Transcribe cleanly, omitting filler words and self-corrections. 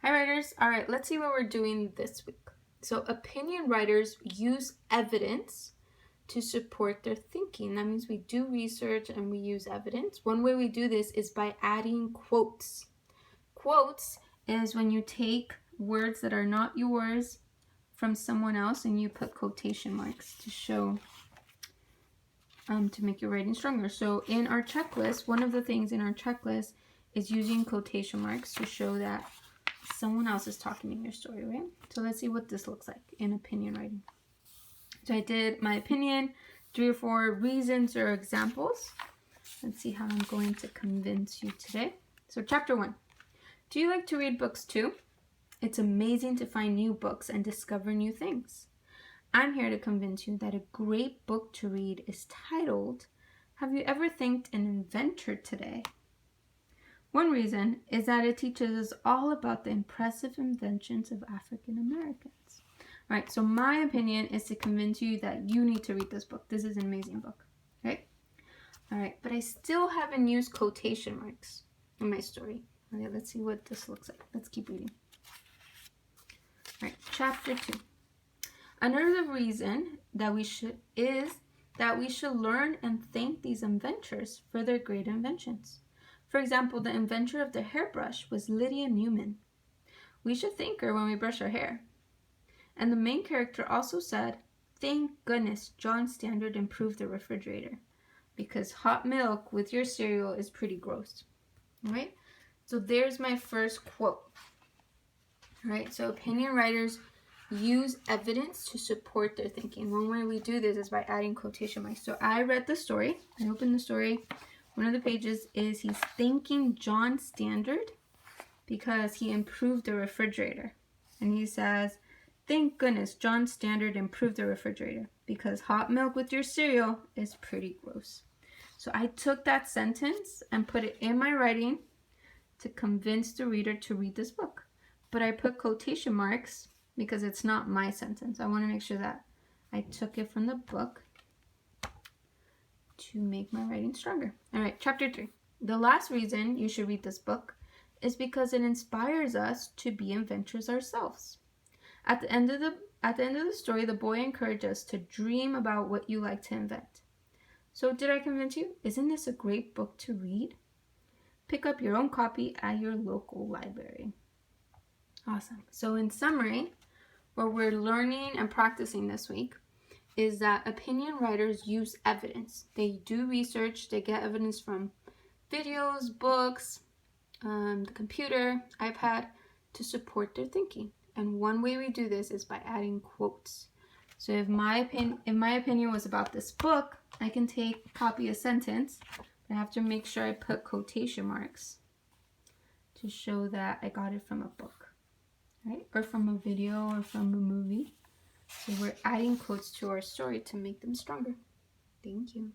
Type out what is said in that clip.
Hi writers. All right, let's see what we're doing this week. So opinion writers use evidence to support their thinking. That means we do research and we use evidence. One way we do this is by adding quotes. Quotes is when you take words that are not yours from someone else and you put quotation marks to show to make your writing stronger. So in our checklist, one of the things in our checklist is using quotation marks to show that someone else is talking in your story, right? So let's see what this looks like in opinion writing. So I did my opinion, 3 or 4 reasons or examples. Let's see how I'm going to convince you today. So chapter 1. Do you like to read books too? It's amazing to find new books and discover new things. I'm here to convince you that a great book to read is titled, Have You Ever Thanked an Inventor Today? One reason is that it teaches us all about the impressive inventions of African Americans. All right, so my opinion is to convince you that you need to read this book. This is an amazing book, right? All right, but I still haven't used quotation marks in my story. Okay, let's see what this looks like. Let's keep reading. All right, chapter 2. Another reason that we should learn and thank these inventors for their great inventions. For example, the inventor of the hairbrush was Lydia Newman. We should thank her when we brush our hair. And the main character also said, thank goodness John Standard improved the refrigerator, because hot milk with your cereal is pretty gross. All right? So there's my first quote. All right? So opinion writers use evidence to support their thinking. One way we do this is by adding quotation marks. So I read the story. I opened the story. One of the pages is he's thanking John Standard because he improved the refrigerator. And he says, thank goodness John Standard improved the refrigerator, because hot milk with your cereal is pretty gross. So I took that sentence and put it in my writing to convince the reader to read this book. But I put quotation marks because it's not my sentence. I want to make sure that I took it from the book to make my writing stronger. All right, chapter 3. The last reason you should read this book is because it inspires us to be inventors ourselves. At the end of the story, the boy encouraged us to dream about what you like to invent. So did I convince you? Isn't this a great book to read? Pick up your own copy at your local library. Awesome. So in summary, what we're learning and practicing this week is that opinion writers use evidence. They do research, they get evidence from videos, books, the computer, iPad, to support their thinking. And one way we do this is by adding quotes. So if my opinion was about this book, I can copy a sentence, but I have to make sure I put quotation marks to show that I got it from a book, right? Or from a video or from a movie. So we're adding quotes to our story to make them stronger. Thank you.